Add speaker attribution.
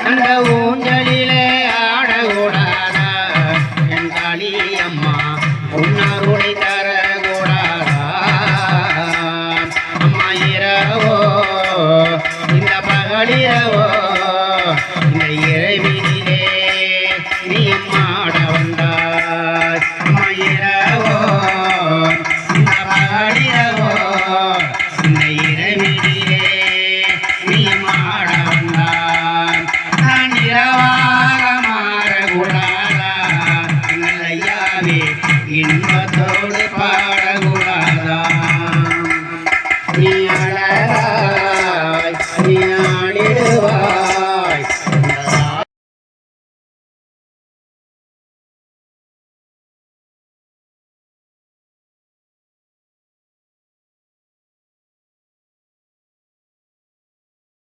Speaker 1: அந்த ஊஞ்சலிலே ஆடக்கூடாதா என் காளி அம்மா உன்னாருடை தரக்கூடாதா அம்மா இரவோ இந்த பகலிரவோ இந்த இறைவினிலே நீ மாட வந்தாய் அம்மா இரவோ இந்த பகலிரவோ இந்த இறைவினிலே நீ மாட வந்தாய் நான் இரவாக மாறக்கூடாதா நல்லையாவே இன்பத்தோடு பாடக்கூடாதா நீ